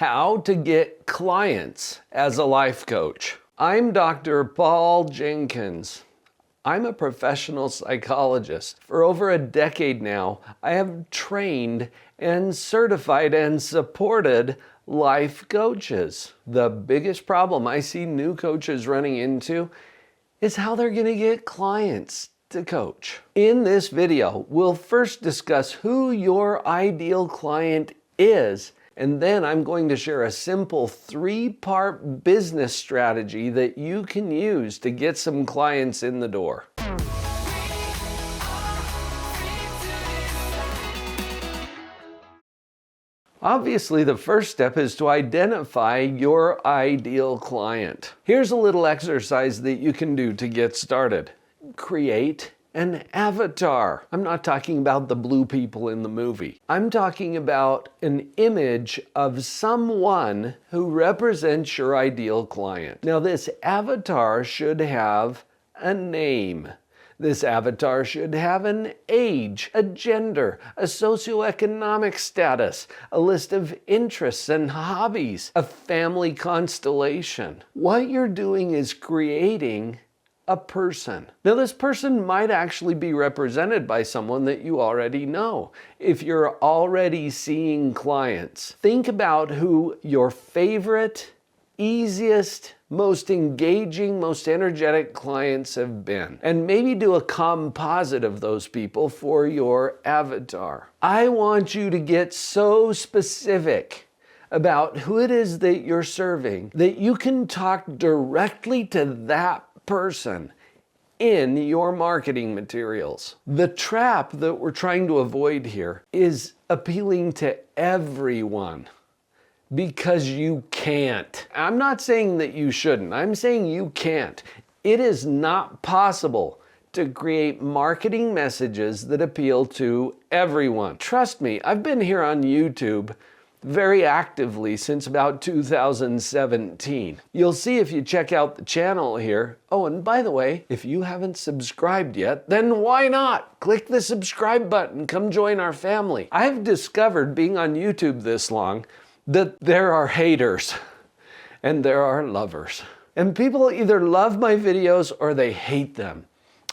How to get clients as a life coach. I'm Dr. Paul Jenkins. I'm a professional psychologist. For over a decade now, I have trained and certified and supported life coaches. The biggest problem I see new coaches running into is how they're going to get clients to coach. In this video, we'll first discuss who your ideal client is, and then I'm going to share a simple 3-part business strategy that you can use to get some clients in the door. Obviously, the first step is to identify your ideal client. Here's a little exercise that you can do to get started. Create an avatar. I'm not talking about the blue people in the movie. I'm talking about an image of someone who represents your ideal client. Now, this avatar should have a name. This avatar should have an age, a gender, a socioeconomic status, a list of interests and hobbies, a family constellation. What you're doing is creating a person. Now, this person might actually be represented by someone that you already know. If you're already seeing clients, think about who your favorite, easiest, most engaging, most energetic clients have been, and maybe do a composite of those people for your avatar. I want you to get so specific about who it is that you're serving that you can talk directly to that person in your marketing materials. The trap that we're trying to avoid here is appealing to everyone, because you can't. I'm not saying that you shouldn't. I'm saying you can't. It is not possible to create marketing messages that appeal to everyone. Trust me, I've been here on YouTube very actively since about 2017. You'll see if you check out the channel here. Oh, and by the way, if you haven't subscribed yet, then why not? Click the subscribe button, come join our family. I've discovered, being on YouTube this long, that there are haters and there are lovers. And people either love my videos or they hate them.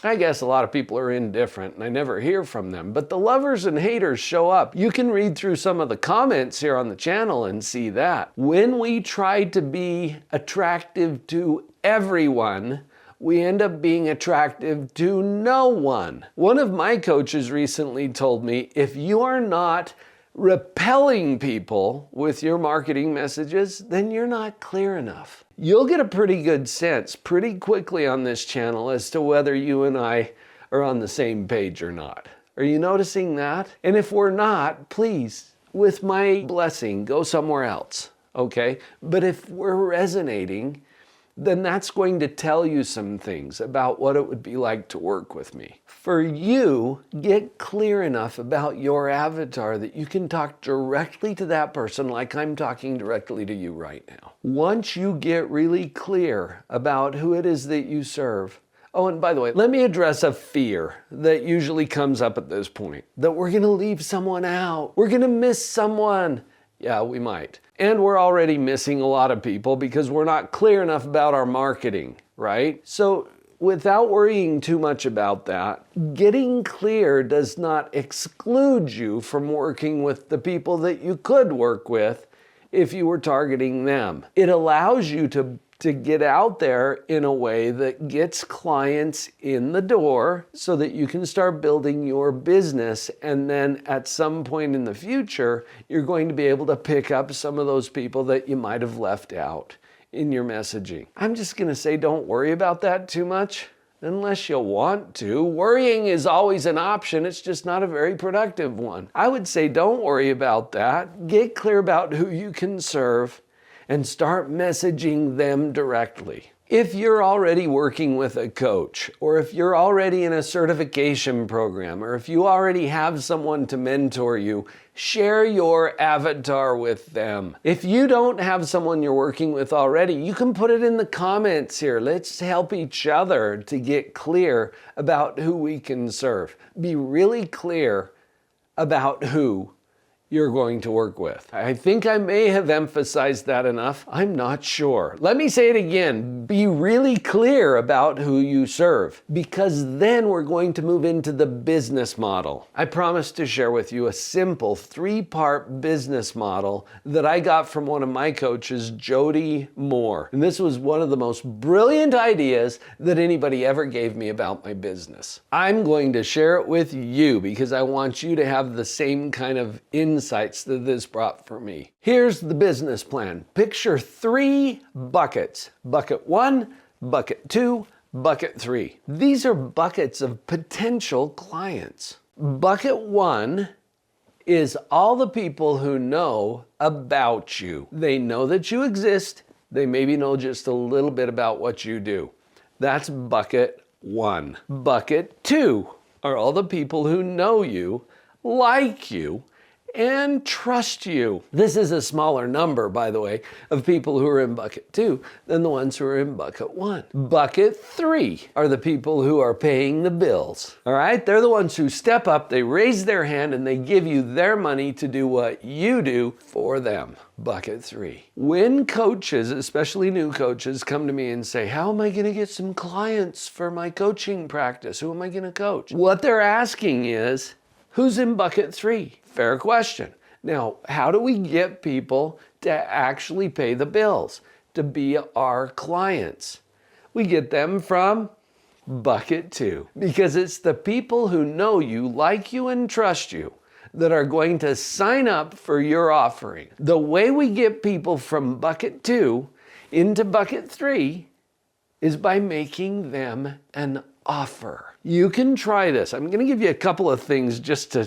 I guess a lot of people are indifferent and I never hear from them, but the lovers and haters show up. You can read through some of the comments here on the channel and see that. When we try to be attractive to everyone, we end up being attractive to no one. One of my coaches recently told me, if you are not repelling people with your marketing messages, then you're not clear enough. You'll get a pretty good sense pretty quickly on this channel as to whether you and I are on the same page or not. Are you noticing that? And if we're not, please, with my blessing, go somewhere else, okay? But if we're resonating, then that's going to tell you some things about what it would be like to work with me. For you, get clear enough about your avatar that you can talk directly to that person like I'm talking directly to you right now. Once you get really clear about who it is that you serve. Oh, and by the way, let me address a fear that usually comes up at this point, that we're going to leave someone out. We're going to miss someone. Yeah, we might. And we're already missing a lot of people because we're not clear enough about our marketing, right? So without worrying too much about that, getting clear does not exclude you from working with the people that you could work with if you were targeting them. It allows you to get out there in a way that gets clients in the door so that you can start building your business, and then at some point in the future, you're going to be able to pick up some of those people that you might have left out in your messaging. I'm just gonna say, don't worry about that too much unless you want to. Worrying is always an option, it's just not a very productive one. I would say don't worry about that. Get clear about who you can serve and start messaging them directly. If you're already working with a coach, or if you're already in a certification program, or if you already have someone to mentor you, share your avatar with them. If you don't have someone you're working with already, you can put it in the comments here. Let's help each other to get clear about who we can serve. Be really clear about who you're going to work with. I think I may have emphasized that enough. I'm not sure. Let me say it again. Be really clear about who you serve, because then we're going to move into the business model. I promised to share with you a simple 3-part business model that I got from one of my coaches, Jody Moore. And this was one of the most brilliant ideas that anybody ever gave me about my business. I'm going to share it with you because I want you to have the same kind of insights that this brought for me. Here's the business plan. Picture 3 buckets. Bucket 1, bucket 2, bucket 3. These are buckets of potential clients. Bucket 1 is all the people who know about you. They know that you exist. They maybe know just a little bit about what you do. That's bucket 1. Bucket 2 are all the people who know you, like you, and trust you. This is a smaller number, by the way, of people who are in bucket 2 than the ones who are in bucket 1. Bucket 3 are the people who are paying the bills. All right? They're the ones who step up, they raise their hand, and they give you their money to do what you do for them. Bucket 3. When coaches, especially new coaches, come to me and say, how am I going to get some clients for my coaching practice? Who am I going to coach? What they're asking is, who's in bucket 3? Fair question. Now, how do we get people to actually pay the bills, to be our clients? We get them from bucket 2, because it's the people who know you, like you, and trust you that are going to sign up for your offering. The way we get people from bucket 2 into bucket 3 is by making them an offer. You can try this. I'm going to give you a couple of things just to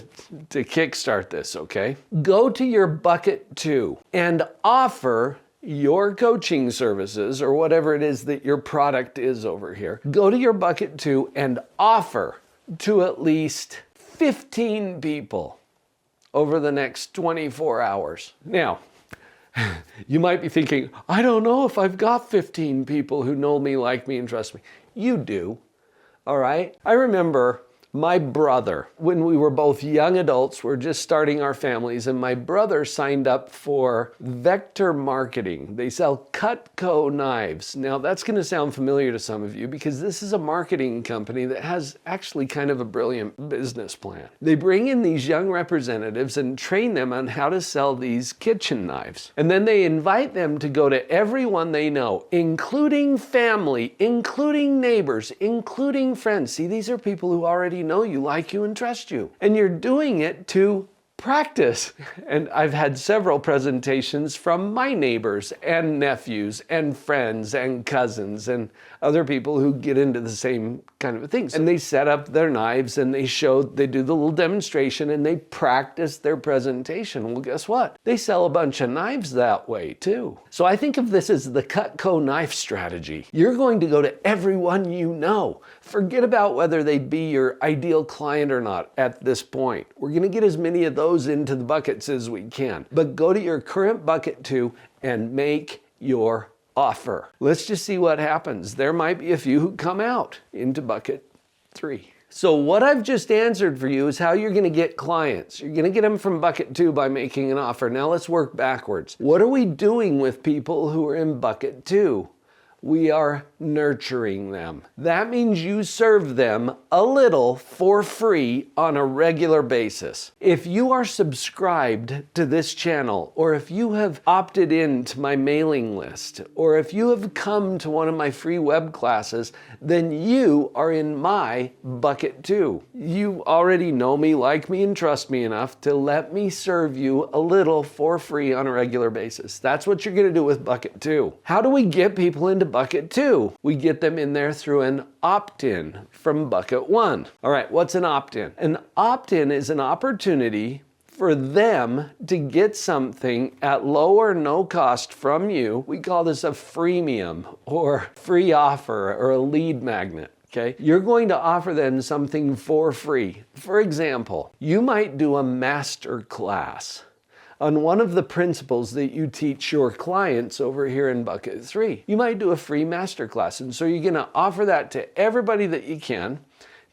kickstart this, okay? Go to your bucket 2 and offer your coaching services, or whatever it is that your product is over here. Go to your bucket 2 and offer to at least 15 people over the next 24 hours. Now, you might be thinking, I don't know if I've got 15 people who know me, like me, and trust me. You do. All right? I remember my brother, when we were both young adults, we're just starting our families, and my brother signed up for Vector Marketing. They sell Cutco knives. Now, that's going to sound familiar to some of you because this is a marketing company that has actually kind of a brilliant business plan. They bring in these young representatives and train them on how to sell these kitchen knives. And then they invite them to go to everyone they know, including family, including neighbors, including friends. See, these are people who already know you, like you, and trust you. And you're doing it to practice. And I've had several presentations from my neighbors and nephews and friends and cousins and other people who get into the same kind of things. And they set up their knives and they do the little demonstration and they practice their presentation. Well, guess what? They sell a bunch of knives that way too. So I think of this as the Cutco knife strategy. You're going to go to everyone you know. Forget about whether they'd be your ideal client or not at this point. We're going to get as many of those into the buckets as we can. But go to your current bucket 2 and make your offer. Let's just see what happens. There might be a few who come out into bucket 3. So what I've just answered for you is how you're going to get clients. You're going to get them from bucket 2 by making an offer. Now let's work backwards. What are we doing with people who are in bucket 2? We are nurturing them. That means you serve them a little for free on a regular basis. If you are subscribed to this channel, or if you have opted into my mailing list, or if you have come to one of my free web classes, then you are in my bucket 2. You already know me, like me, and trust me enough to let me serve you a little for free on a regular basis. That's what you're going to do with bucket 2. How do we get people into bucket 2? We get them in there through an opt-in from bucket 1. All right, what's an opt-in? An opt-in is an opportunity for them to get something at low or no cost from you. We call this a freemium or free offer or a lead magnet. Okay? You're going to offer them something for free. For example, you might do a master class on one of the principles that you teach your clients over here in bucket 3. You might do a free masterclass, and so you're going to offer that to everybody that you can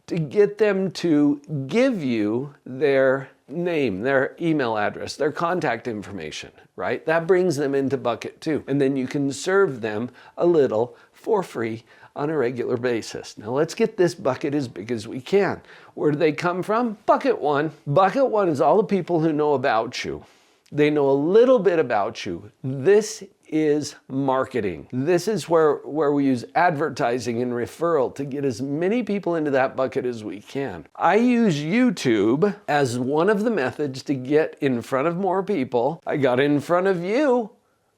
to get them to give you their name, their email address, their contact information, right? That brings them into bucket 2. And then you can serve them a little for free on a regular basis. Now let's get this bucket as big as we can. Where do they come from? Bucket 1. Bucket 1 is all the people who know about you. They know a little bit about you. This is marketing. This is where we use advertising and referral to get as many people into that bucket as we can. I use YouTube as one of the methods to get in front of more people. I got in front of you,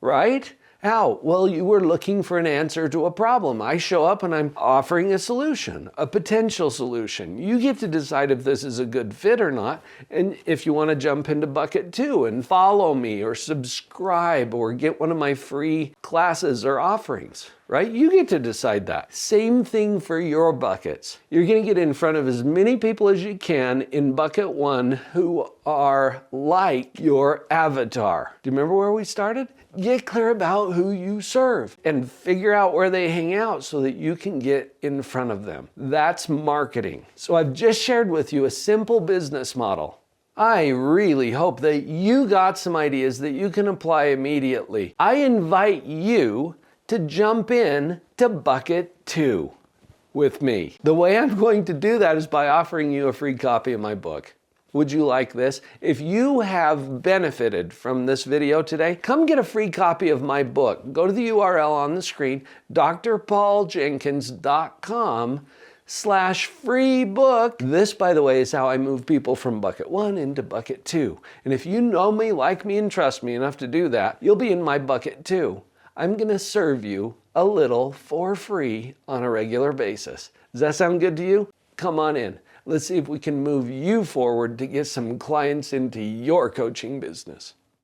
right? How? Well, you were looking for an answer to a problem. I show up and I'm offering a solution, a potential solution. You get to decide if this is a good fit or not, and if you want to jump into bucket 2 and follow me or subscribe or get one of my free classes or offerings, right? You get to decide that. Same thing for your buckets. You're going to get in front of as many people as you can in bucket 1 who are like your avatar. Do you remember where we started? Get clear about who you serve and figure out where they hang out so that you can get in front of them. That's marketing. So I've just shared with you a simple business model. I really hope that you got some ideas that you can apply immediately. I invite you to jump in to bucket 2 with me. The way I'm going to do that is by offering you a free copy of my book. Would you like this? If you have benefited from this video today, come get a free copy of my book. Go to the URL on the screen, drpauljenkins.com/free book. This, by the way, is how I move people from bucket 1 into bucket 2. And if you know me, like me, and trust me enough to do that, you'll be in my bucket 2. I'm gonna serve you a little for free on a regular basis. Does that sound good to you? Come on in. Let's see if we can move you forward to get some clients into your coaching business.